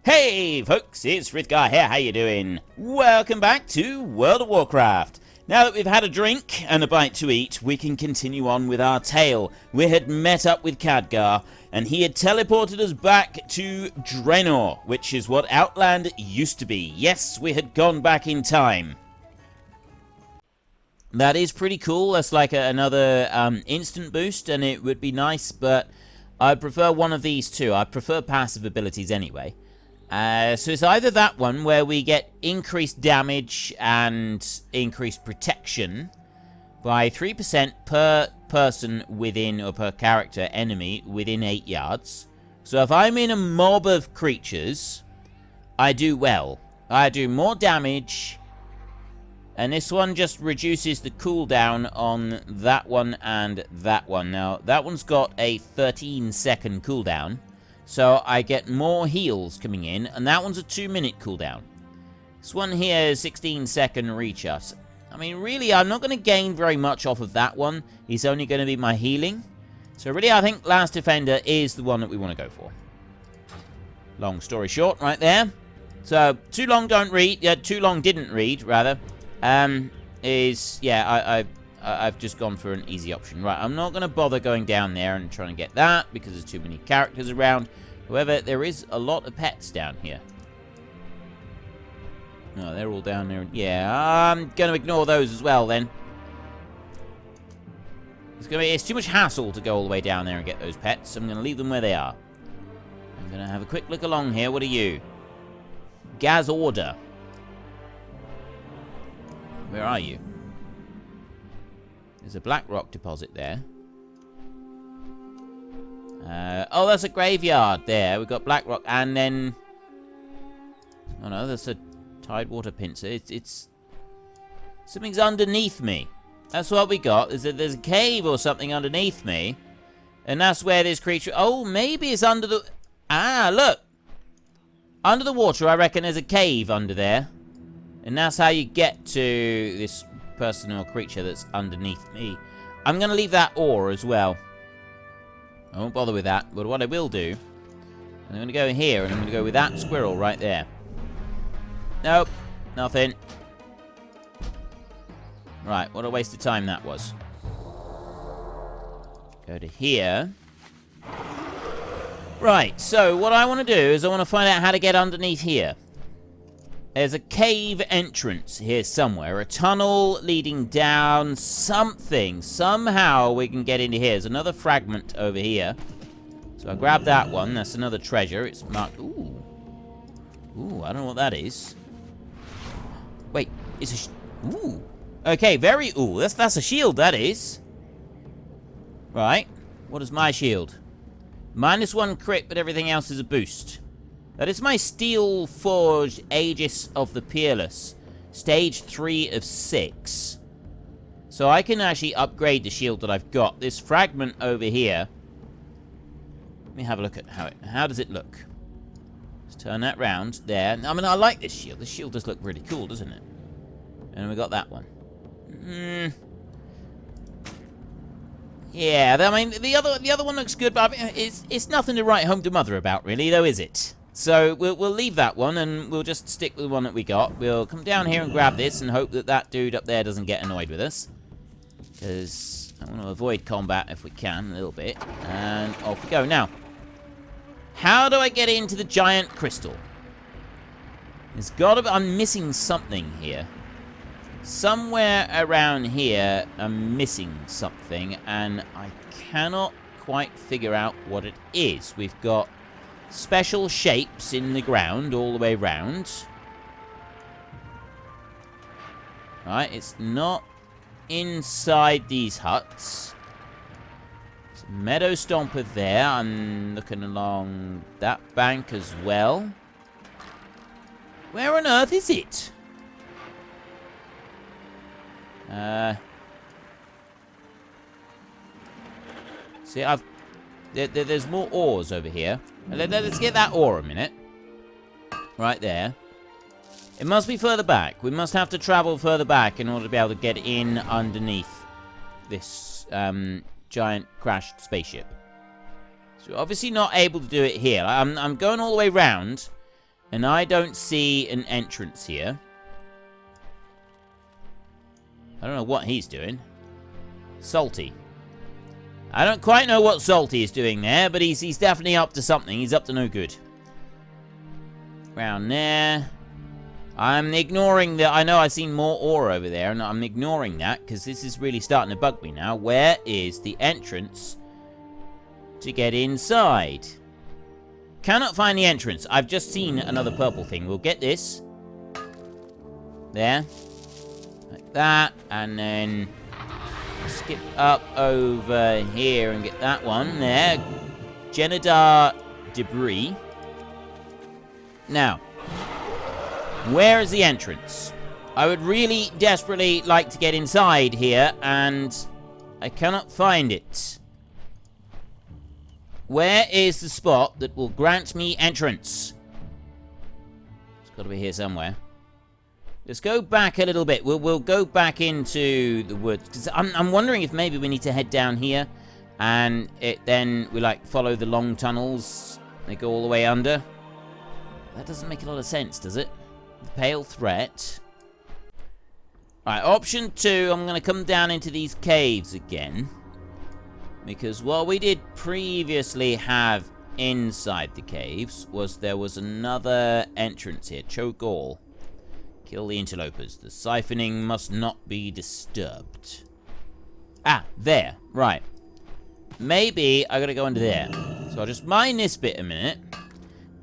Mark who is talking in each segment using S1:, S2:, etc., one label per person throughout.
S1: Hey folks, it's Frith Guy here, how you doing? Welcome back to World of Warcraft. Now that we've had a drink and a bite to eat, we can continue on with our tale. We had met up with Khadgar, and he had teleported us back to Draenor, which is what Outland used to be. Yes, we had gone back in time. That is pretty cool. That's like another instant boost, and it would be nice, but I prefer one of these two. I prefer passive abilities anyway. So it's either that one where we get increased damage and increased protection by 3% per person within, or per character enemy within 8 yards. So if I'm in a mob of creatures, I do well. I do more damage, and this one just reduces the cooldown on that one and that one. Now, that one's got a 13-second cooldown. So I get more heals coming in, and that one's a 2-minute cooldown. This one here is 16-second recharge. I mean, really, I'm not going to gain very much off of that one. It's only going to be my healing. So really, I think Last Defender is the one that we want to go for. Long story short, right there. So, too long don't read. Yeah, too long didn't read, rather. I've just gone for an easy option. Right, I'm not going to bother going down there and trying to get that, because there's too many characters around. However, there is a lot of pets down here. No, they're all down there. Yeah, I'm going to ignore those as well, then. It's too much hassle to go all the way down there and get those pets. I'm going to leave them where they are. I'm going to have a quick look along here. What are you? Gaz Order. Where are you? There's a black rock deposit there. Oh, that's a graveyard there. We've got black rock, and then... Oh no, that's a tidewater pincer. It's... Something's underneath me. That's what we got. There's a cave or something underneath me. And that's where this creature... Oh, maybe it's under the... Ah, look! Under the water, I reckon there's a cave under there. And that's how you get to this person or creature that's underneath me. I'm going to leave that ore as well. I won't bother with that. But what I will do... I'm going to go here, and I'm going to go with that squirrel right there. Nope. Nothing. Right, what a waste of time that was. Go to here. Right, so what I want to do is I want to find out how to get underneath here. There's a cave entrance here somewhere. A tunnel leading down something. Somehow we can get into here. There's another fragment over here. So I grab that one. That's another treasure. It's marked... Ooh. Ooh, I don't know what that is. Wait, it's a... Ooh. Okay, very... Ooh, that's a shield, that is. Right. What is my shield? -1 crit, but everything else is a boost. That is my Steel Forged Aegis of the Peerless. Stage 3 of 6. So I can actually upgrade the shield that I've got. This fragment over here. Let me have a look at how does it look? Let's turn that round. There. I mean, I like this shield. This shield does look really cool, doesn't it? And we got that one. Yeah, I mean, the other one looks good, but I mean, it's nothing to write home to mother about, really, though, is it? So we'll leave that one, and we'll just stick with the one that we got. We'll come down here and grab this, and hope that dude up there doesn't get annoyed with us, because I want to avoid combat if we can a little bit. And off we go. Now, how do I get into the giant crystal? There's got to be... I'm missing something here. Somewhere around here, I'm missing something, and I cannot quite figure out what it is. We've got special shapes in the ground all the way around. Right, it's not inside these huts. There's a meadow stomper there. I'm looking along that bank as well. Where on earth is it? See, there's more ores over here. Let's get that ore a minute. Right there. It must be further back. We must have to travel further back in order to be able to get in underneath this giant crashed spaceship. So we're obviously not able to do it here. I'm going all the way round. And I don't see an entrance here. I don't know what he's doing. Salty. I don't quite know what Salty is doing there, but he's definitely up to something. He's up to no good. Round there. I'm ignoring the... I know I've seen more ore over there, and I'm ignoring that, because this is really starting to bug me now. Where is the entrance to get inside? Cannot find the entrance. I've just seen another purple thing. We'll get this. There. Like that. And then skip up over here and get that one. There. Genadar debris. Now, where is the entrance? I would really desperately like to get inside here, and I cannot find it. Where is the spot that will grant me entrance? It's got to be here somewhere. Let's go back a little bit. We'll go back into the woods. Because I'm wondering if maybe we need to head down here. And then we, like, follow the long tunnels. They go all the way under. That doesn't make a lot of sense, does it? The pale threat. Right, option 2. I'm going to come down into these caves again. Because what we did previously have inside the caves was there was another entrance here. Choke all. Kill the interlopers. The siphoning must not be disturbed. Ah, there. Right. Maybe I gotta go under there. So I'll just mine this bit a minute.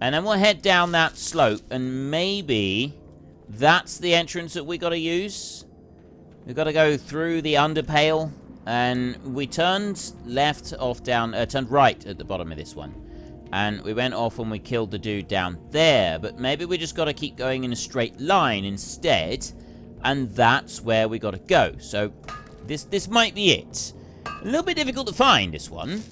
S1: And then we'll head down that slope. And maybe that's the entrance that we gotta use. We've gotta go through the underpale. And we turned left off down, turned right at the bottom of this one. And we went off and we killed the dude down there. But maybe we just got to keep going in a straight line instead. And that's where we got to go. So this might be it. A little bit difficult to find, this one.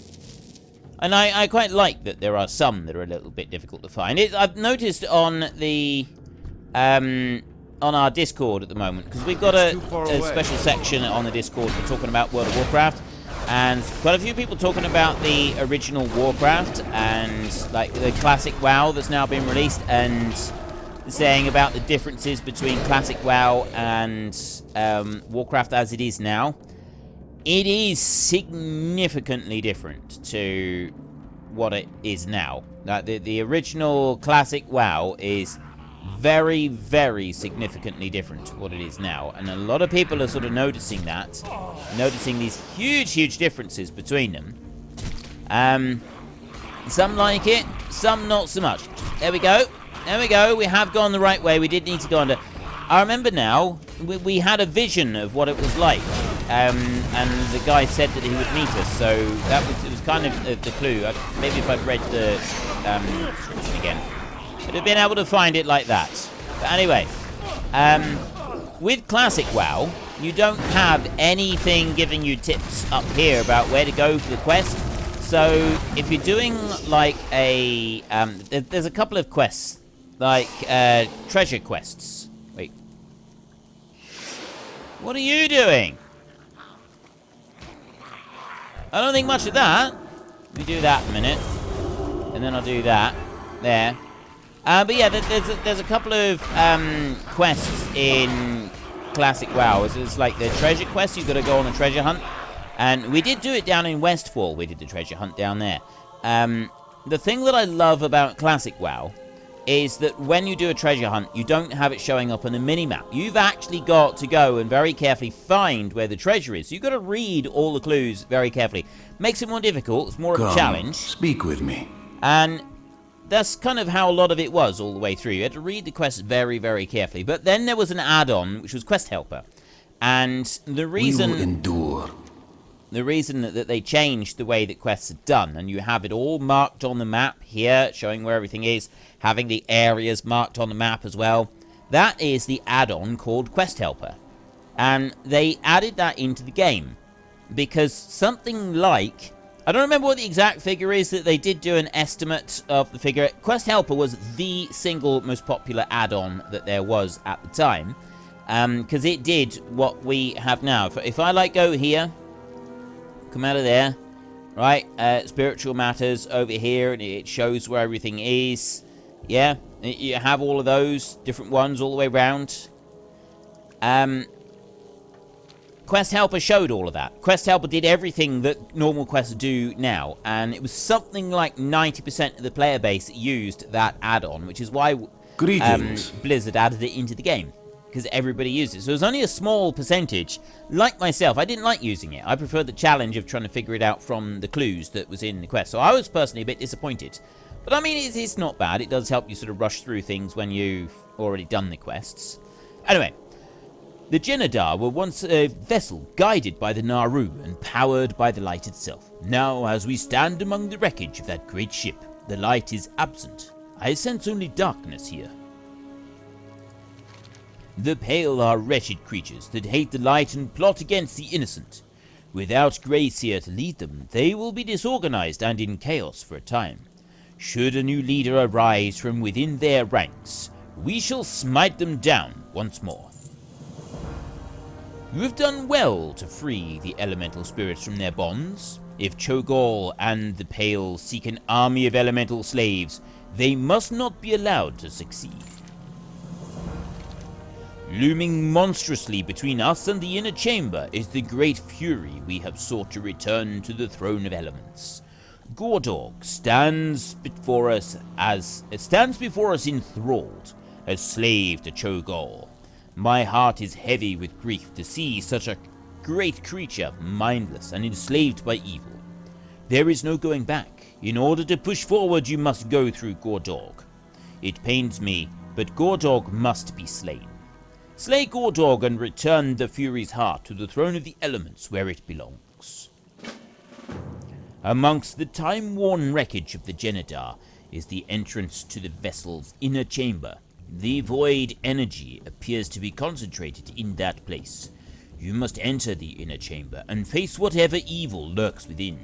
S1: And I quite like that there are some that are a little bit difficult to find. I've noticed on the... on our Discord at the moment, because we've got a special section on the Discord for talking about World of Warcraft, and quite a few people talking about the original Warcraft and like the classic WoW that's now been released, and saying about the differences between classic WoW and Warcraft as it is now. It is significantly different to what it is now. Like the original classic WoW is very, very significantly different to what it is now. And a lot of people are sort of noticing that. Noticing these huge, huge differences between them. Some like it, some not so much. There we go. There we go. We have gone the right way. We did need to go under. I remember now, we had a vision of what it was like. And the guy said that he would meet us. So it was kind of the clue. Maybe if I'd read the description again, I'd have been able to find it like that. But anyway, with Classic WoW, you don't have anything giving you tips up here about where to go for the quest. So if you're doing like a... there's a couple of quests, like treasure quests. Wait. What are you doing? I don't think much of that. Let me do that in a minute. And then I'll do that. There. But yeah, there's a couple of quests in Classic WoW. It's like the treasure quest. You've got to go on a treasure hunt. And we did do it down in Westfall. We did the treasure hunt down there. The thing that I love about Classic WoW is that when you do a treasure hunt, you don't have it showing up on a mini-map. You've actually got to go and very carefully find where the treasure is. You've got to read all the clues very carefully. Makes it more difficult. It's more of a challenge.
S2: Speak with me.
S1: And that's kind of how a lot of it was all the way through. You had to read the quests very, very carefully. But then there was an add-on, which was Quest Helper. And the reason...
S2: We will endure.
S1: The reason that they changed the way that quests are done, and you have it all marked on the map here, showing where everything is, having the areas marked on the map as well, that is the add-on called Quest Helper. And they added that into the game, because something like... I don't remember what the exact figure is, that they did do an estimate of the figure. Quest Helper was the single most popular add-on that there was at the time, because it did what we have now. If I, like, go here... Come out of there, right? Spiritual matters over here, and it shows where everything is. Yeah, You have all of those different ones all the way around. Quest Helper showed all of that. Quest Helper did everything that normal quests do now, and it was something like 90% of the player base used that add-on, which is why Blizzard added it into the game, because everybody used it. So it was only a small percentage. Like myself, I didn't like using it. I preferred the challenge of trying to figure it out from the clues that was in the quest. So I was personally a bit disappointed. But I mean, it's not bad. It does help you sort of rush through things when you've already done the quests. Anyway, the Genadar were once a vessel guided by the Naru and powered by the light itself. Now, as we stand among the wreckage of that great ship, the light is absent. I sense only darkness here. The Pale are wretched creatures that hate the light and plot against the innocent. Without grace here to lead them, they will be disorganized and in chaos for a time. Should a new leader arise from within their ranks, we shall smite them down once more. You have done well to free the elemental spirits from their bonds. If Cho'Gall and the Pale seek an army of elemental slaves, they must not be allowed to succeed. Looming monstrously between us and the inner chamber is the great fury we have sought to return to the throne of elements. Gordorg stands before us enthralled, as slave to Cho'Gall. My heart is heavy with grief to see such a great creature mindless and enslaved by evil. There is no going back. In order to push forward, you must go through Gordorg. It pains me, but Gordorg must be slain. Slay Gordorg and return the Fury's heart to the throne of the elements where it belongs. Amongst the time-worn wreckage of the Genadar is the entrance to the vessel's inner chamber. The void energy appears to be concentrated in that place. You must enter the inner chamber and face whatever evil lurks within.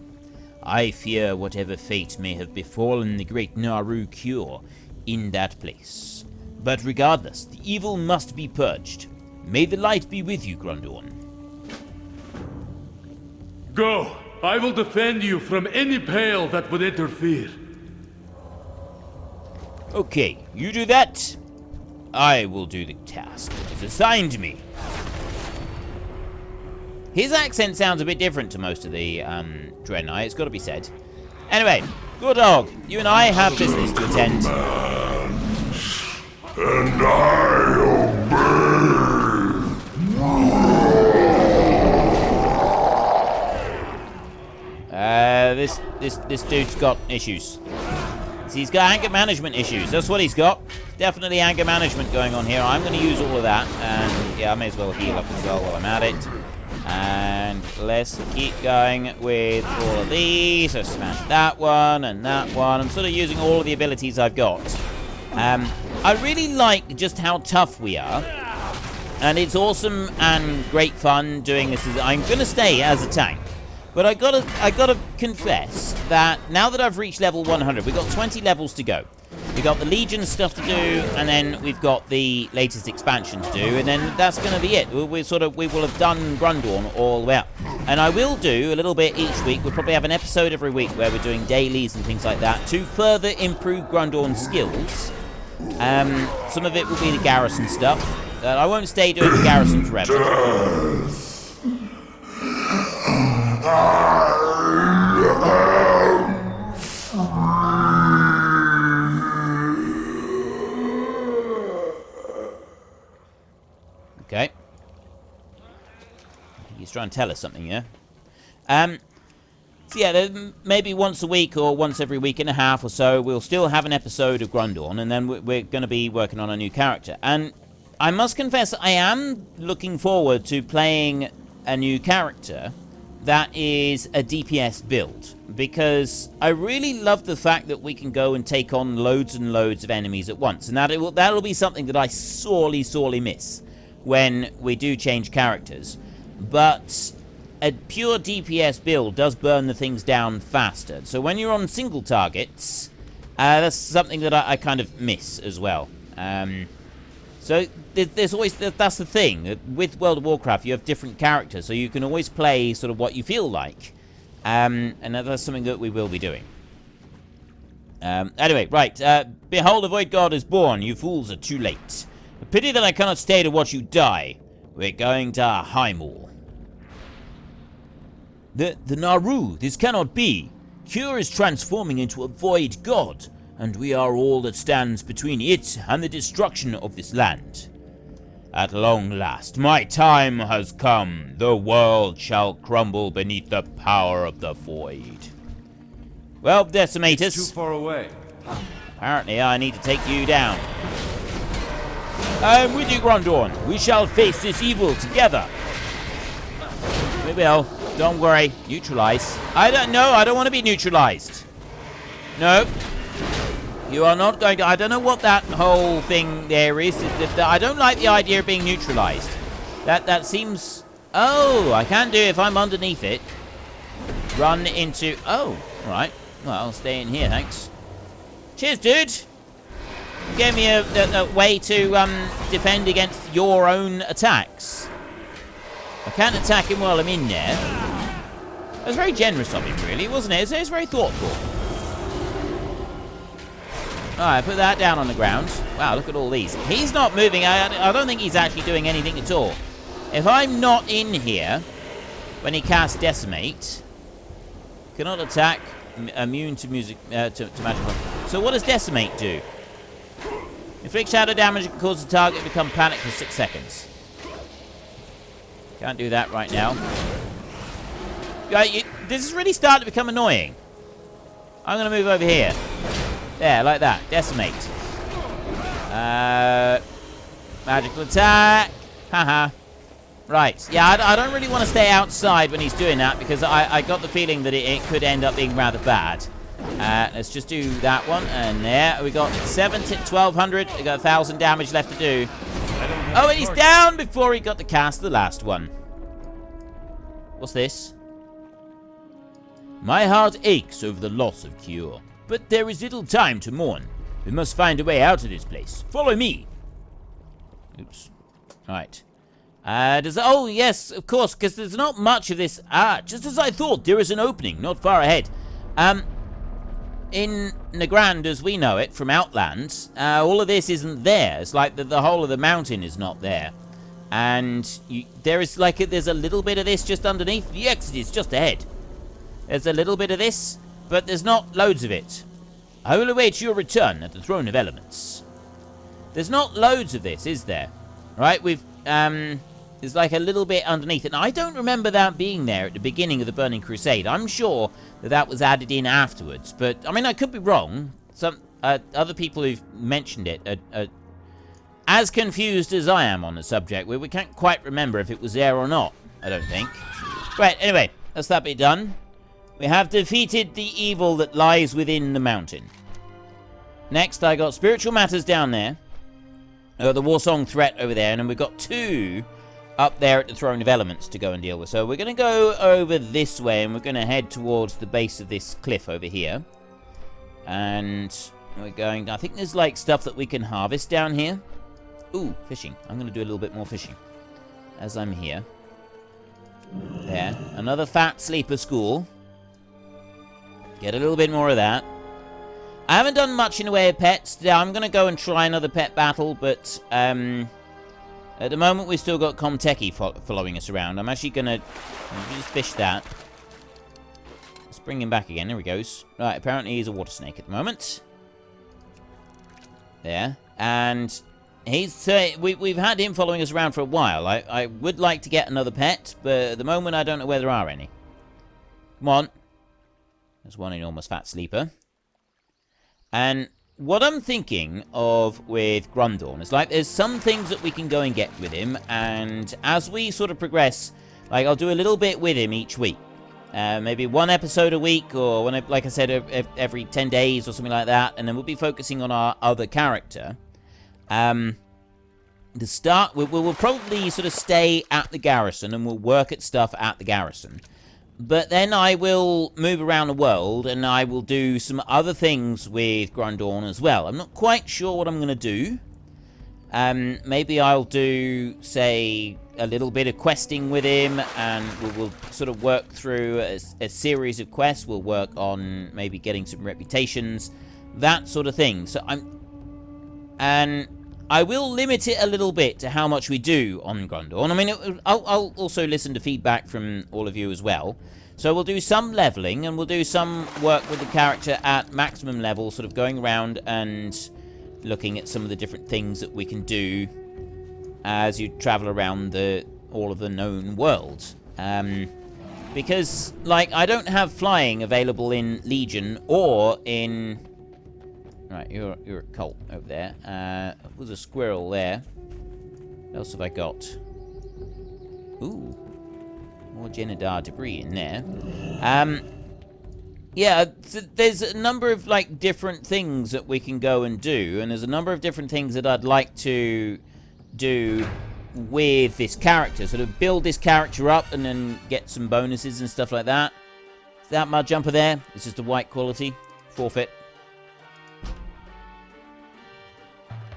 S1: I fear whatever fate may have befallen the great Naru cure in that place. But regardless, the evil must be purged. May the light be with you, Grundorn.
S2: Go! I will defend you from any Pale that would interfere.
S1: Okay, you do that. I will do the task that is assigned me. His accent sounds a bit different to most of the Terenas, it's got to be said. Anyway, Gordorg, you and I have business to attend.
S3: And I obey.
S1: This dude's got issues. He's got anger management issues. That's what he's got. Definitely anger management going on here. I'm going to use all of that. And yeah, I may as well heal up as well while I'm at it. And let's keep going with all of these. So smash that one and that one. I'm sort of using all of the abilities I've got. I really like just how tough we are. And it's awesome and great fun doing this. I'm going to stay as a tank. But I gotta confess that now that I've reached level 100, we've got 20 levels to go. We've got the Legion stuff to do, and then we've got the latest expansion to do, and then that's going to be it. We will have done Grundorn all the way up. And I will do a little bit each week. We'll probably have an episode every week where we're doing dailies and things like that to further improve Grundorn's skills. Some of it will be the garrison stuff. I won't stay doing the garrison forever. Okay. He's trying to tell us something, yeah? So yeah, maybe once a week or once every week and a half or so, we'll still have an episode of Grundorn, and then we're going to be working on a new character. And I must confess, I am looking forward to playing a new character that is a DPS build, because I really love the fact that we can go and take on loads and loads of enemies at once, and that'll be something that I sorely miss when we do change characters. But a pure DPS build does burn the things down faster, so when you're on single targets, that's something that I kind of miss as well. So there's always, that's the thing. With World of Warcraft, you have different characters, so you can always play sort of what you feel like. And that's something that we will be doing. Anyway, right. Behold, the Void God is born. You fools are too late. A pity that I cannot stay to watch you die. We're going to Highmoor. The Naru, this cannot be. Cure is transforming into a Void God, and we are all that stands between it and the destruction of this land. At long last, my time has come. The world shall crumble beneath the power of the Void. Well, Decimatus.
S4: It's too far away.
S1: Apparently, I need to take you down. I'm with you, Grundorn. We shall face this evil together. We will. Don't worry. Neutralize. I don't want to be neutralized. No. You are not going to... I don't know what that whole thing there is. I don't like the idea of being neutralized. That seems... Oh, I can do it if I'm underneath it. Run into... Oh, right. Well, I'll stay in here, thanks. Cheers, dude. You gave me a way to defend against your own attacks. I can't attack him while I'm in there. That was very generous of him, really, wasn't it? It was very thoughtful. Alright, put that down on the ground. Wow, look at all these. He's not moving. I don't think he's actually doing anything at all. If I'm not in here when he casts Decimate, cannot attack, immune to music, to magic. So what does Decimate do? Inflict shadow damage and cause the target to become panicked for 6 seconds. Can't do that right now. This is really starting to become annoying. I'm going to move over here. There, like that. Decimate. Magical attack. Haha. Right. Yeah, I don't really want to stay outside when he's doing that because I got the feeling that it could end up being rather bad. Let's just do that one. And there. We got 1,200. We got 1,000 damage left to do. Oh, and he's down before he got to cast the last one. What's this? My heart aches over the loss of Cure, but there is little time to mourn. We must find a way out of this place. Follow me. Oops. Right. Oh, yes, of course, because there's not much of this. Just as I thought, there is an opening not far ahead. In Nagrand, as we know it from Outlands, all of this isn't there. It's like the whole of the mountain is not there. And there's a little bit of this just underneath. The exit is just ahead. There's a little bit of this, but there's not loads of it. I will await your return at the Throne of Elements. There's not loads of this, is there? Right, there's like a little bit underneath it. And I don't remember that being there at the beginning of the Burning Crusade. I'm sure that was added in afterwards. But, I mean, I could be wrong. Some other people who've mentioned it are as confused as I am on the subject. We can't quite remember if it was there or not, I don't think. Right, anyway, that's that bit done. We have defeated the evil that lies within the mountain. Next, I got spiritual matters down there. The Warsong threat over there. And then we've got 2 up there at the Throne of Elements to go and deal with. So we're going to go over this way. And we're going to head towards the base of this cliff over here. And we're going... I think there's like stuff that we can harvest down here. Ooh, fishing. I'm going to do a little bit more fishing as I'm here. There. Another fat sleeper school. Get a little bit more of that. I haven't done much in the way of pets. Yeah, I'm going to go and try another pet battle, but at the moment we've still got Comteki following us around. I'm actually going to just fish that. Let's bring him back again. There he goes. Right, apparently he's a water snake at the moment. There. And he's we've had him following us around for a while. I would like to get another pet, but at the moment I don't know where there are any. Come on. There's one enormous fat sleeper. And what I'm thinking of with Grundorn is like there's some things that we can go and get with him, and as we sort of progress, like I'll do a little bit with him each week. Maybe 1 episode a week, or like I said, every 10 days or something like that, and then we'll be focusing on our other character. We will probably sort of stay at the garrison, and we'll work at stuff at the garrison. But then I will move around the world, and I will do some other things with Grundorn as well. I'm not quite sure what I'm going to do. Maybe I'll do, say, a little bit of questing with him, and we'll sort of work through a series of quests. We'll work on maybe getting some reputations, that sort of thing. So and I will limit it a little bit to how much we do on Grundorn. I mean, I'll also listen to feedback from all of you as well. So we'll do some leveling, and we'll do some work with the character at maximum level, sort of going around and looking at some of the different things that we can do as you travel around all of the known worlds. Because, like, I don't have flying available in Legion or in... Right, you're a cult over there. There's a squirrel there. What else have I got? Ooh. More Genadar debris in there. Yeah, there's a number of, like, different things that we can go and do, and there's a number of different things that I'd like to do with this character. Sort of build this character up and then get some bonuses and stuff like that. That mud jumper there, it's just a white quality. Forfeit.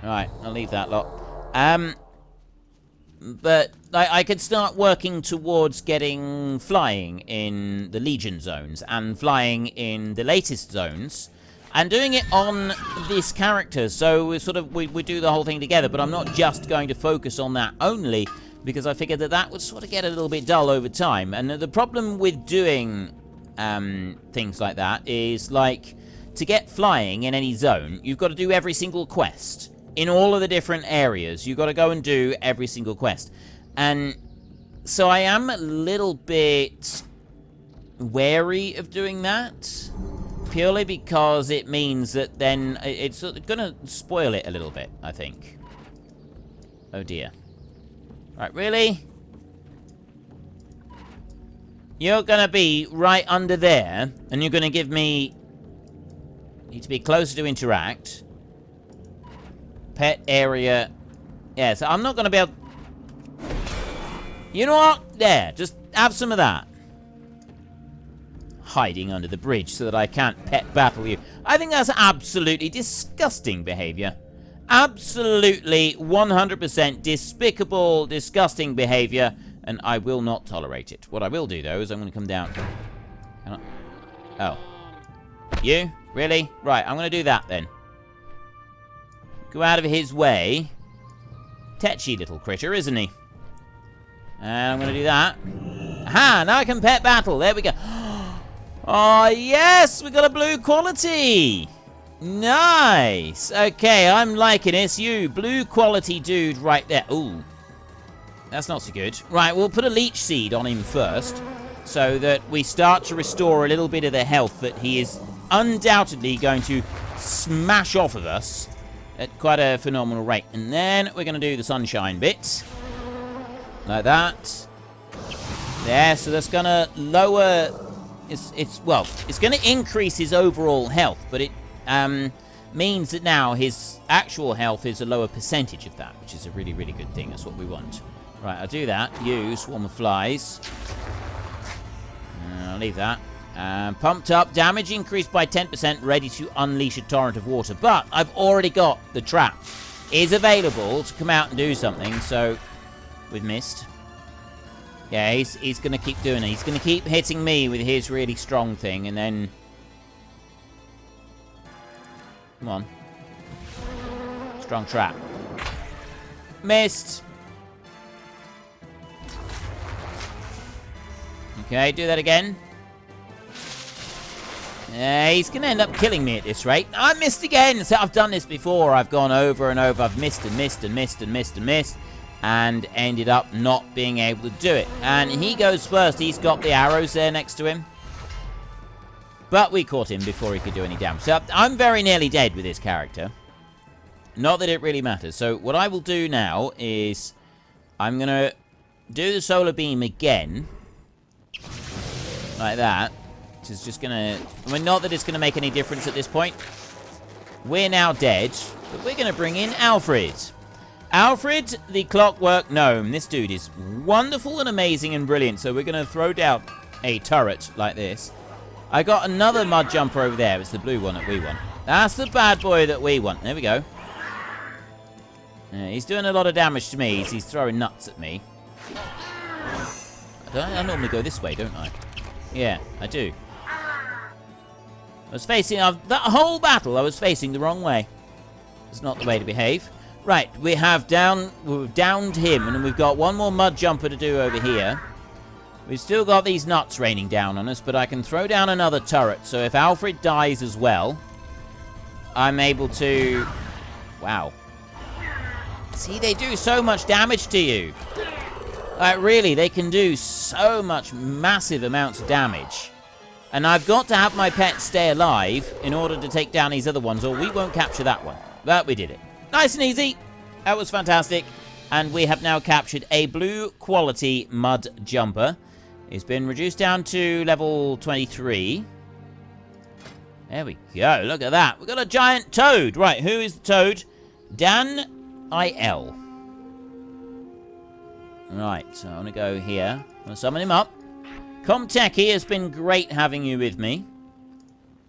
S1: Alright, I'll leave that lot. But I could start working towards getting flying in the Legion zones and flying in the latest zones and doing it on this character. So we do the whole thing together, but I'm not just going to focus on that only because I figured that would sort of get a little bit dull over time. And the problem with doing things like that is, like, to get flying in any zone, you've got to do every single quest. In all of the different areas, you've got to go and do every single quest. And so I am a little bit wary of doing that. Purely because it means that then it's going to spoil it a little bit, I think. Oh dear. Right, really? You're going to be right under there, and you're going to give me... Need to be closer to interact. Pet area. Yeah, so I'm not going to be able... You know what? There, just have some of that. Hiding under the bridge so that I can't pet battle you. I think that's absolutely disgusting behavior. Absolutely 100% despicable, disgusting behavior, and I will not tolerate it. What I will do, though, is I'm going to come down... Oh. You? Really? Right, I'm going to do that, then. Go out of his way. Tetchy little critter, isn't he? And I'm going to do that. Aha! Now I can pet battle. There we go. Oh, yes! We got a blue quality! Nice! Okay, I'm liking this. You, blue quality dude right there. Ooh. That's not so good. Right, we'll put a leech seed on him first, so that we start to restore a little bit of the health that he is undoubtedly going to smash off of us at quite a phenomenal rate. And then we're going to do the sunshine bits. Like that. There, so that's going to lower... It's going to increase his overall health, but it means that now his actual health is a lower percentage of that, which is a really, really good thing. That's what we want. Right, I'll do that. You, swarm of flies. I'll leave that. Pumped up, damage increased by 10%, ready to unleash a torrent of water. But I've already got the trap. Is available to come out and do something, so we've missed. Yeah, he's going to keep doing it. He's going to keep hitting me with his really strong thing, and then... Come on. Strong trap. Missed. Okay, do that again. He's going to end up killing me at this rate. I missed again. So I've done this before. I've gone over and over. I've missed and missed and missed and missed and missed. And ended up not being able to do it. And he goes first. He's got the arrows there next to him. But we caught him before he could do any damage. So I'm very nearly dead with this character. Not that it really matters. So what I will do now is I'm going to do the solar beam again. Like that. Which is just going to... I mean, not that it's going to make any difference at this point. We're now dead. But we're going to bring in Alfred. Alfred, the clockwork gnome. This dude is wonderful and amazing and brilliant. So we're going to throw down a turret like this. I got another mud jumper over there. It's the blue one that we want. That's the bad boy that we want. There we go. He's doing a lot of damage to me. He's throwing nuts at me. I normally go this way, don't I? Yeah, I do. I was facing... that whole battle, I was facing the wrong way. It's not the way to behave. Right, we've downed him, and we've got one more mud jumper to do over here. We've still got these nuts raining down on us, but I can throw down another turret, so if Alfred dies as well, I'm able to... Wow. See, they do so much damage to you. Like, really, they can do so much massive amounts of damage. And I've got to have my pet stay alive in order to take down these other ones, or we won't capture that one. But we did it. Nice and easy. That was fantastic. And we have now captured a blue quality mud jumper. It's been reduced down to level 23. There we go. Look at that. We've got a giant toad. Right, who is the toad? Dan IL. Right, so I'm going to go here. I'm going to summon him up. Comteki, it's been great having you with me.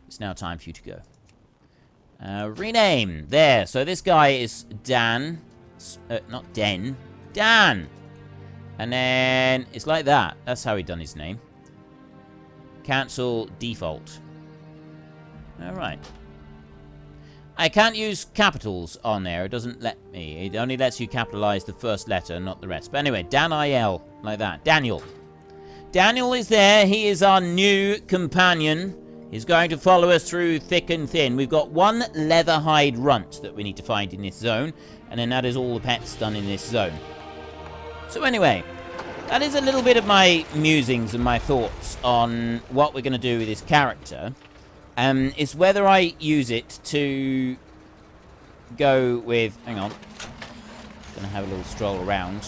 S1: It's now time for you to go. Rename. There. So this guy is Dan. Not Den. Dan. And then it's like that. That's how he done his name. Cancel default. Alright. I can't use capitals on there. It doesn't let me. It only lets you capitalize the first letter, not the rest. But anyway, Dan IL. Like that. Daniel. Daniel is there. He is our new companion. He's going to follow us through thick and thin. We've got one leatherhide runt that we need to find in this zone. And then that is all the pets done in this zone. So anyway, that is a little bit of my musings and my thoughts on what we're going to do with this character. Is whether I use it to go with... Hang on. Going to have a little stroll around.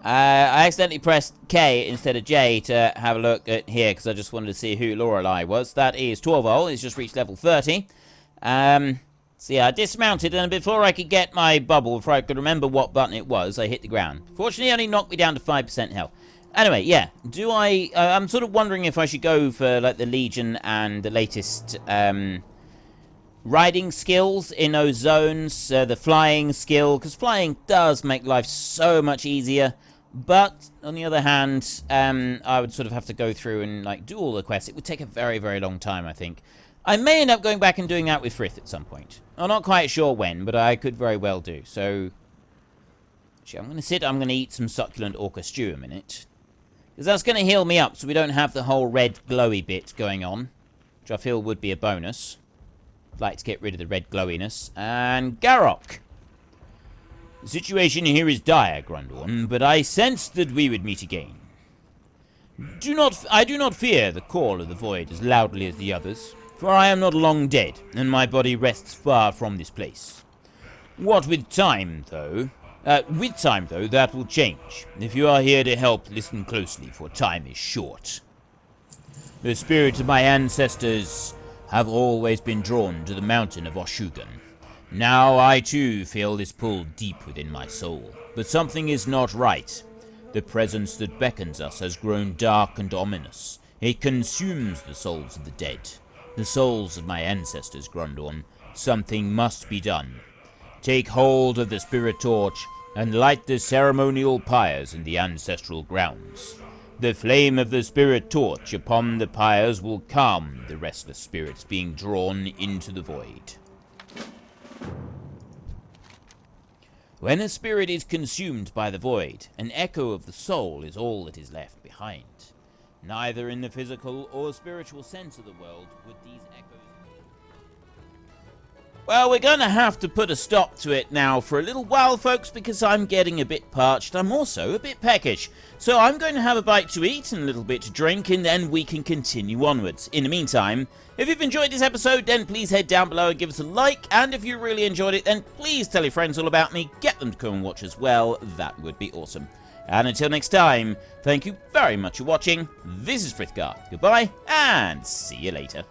S1: I accidentally pressed K instead of J to have a look at here because I just wanted to see who Lorelei was. That is Torvald. He's just reached level 30. So yeah, I dismounted, and before I could get my bubble, before I could remember what button it was, I hit the ground. Fortunately, it only knocked me down to 5% health. Anyway, yeah, I'm sort of wondering if I should go for, like, the Legion and the latest, riding skills in those zones, the flying skill, because flying does make life so much easier. But, on the other hand, I would sort of have to go through and, like, do all the quests. It would take a very, very long time, I think. I may end up going back and doing that with Frith at some point. I'm not quite sure when, but I could very well do. So, actually, I'm going to eat some succulent orca stew a minute. Because that's going to heal me up, so we don't have the whole red glowy bit going on. Which I feel would be a bonus. I'd like to get rid of the red glowiness. And Garrock. The situation here is dire, Grundorn, but I sensed that we would meet again. I do not fear the call of the void as loudly as the others, for I am not long dead, and my body rests far from this place. With time, though, that will change. If you are here to help, listen closely, for time is short. The spirits of my ancestors have always been drawn to the mountain of Oshugan. Now I too feel this pull deep within my soul, but something is not right. The presence that beckons us has grown dark and ominous. It consumes the souls of the dead, the souls of my ancestors, Grundorn. Something must be done. Take hold of the spirit torch and light the ceremonial pyres in the ancestral grounds. The flame of the spirit torch upon the pyres will calm the restless spirits being drawn into the void. When a spirit is consumed by the void, an echo of the soul is all that is left behind. Neither in the physical or spiritual sense of the world would these echoes... Well, we're going to have to put a stop to it now for a little while, folks, because I'm getting a bit parched. I'm also a bit peckish. So I'm going to have a bite to eat and a little bit to drink, and then we can continue onwards. In the meantime, if you've enjoyed this episode, then please head down below and give us a like. And if you really enjoyed it, then please tell your friends all about me. Get them to come and watch as well. That would be awesome. And until next time, thank you very much for watching. This is Frith Guard. Goodbye, and see you later.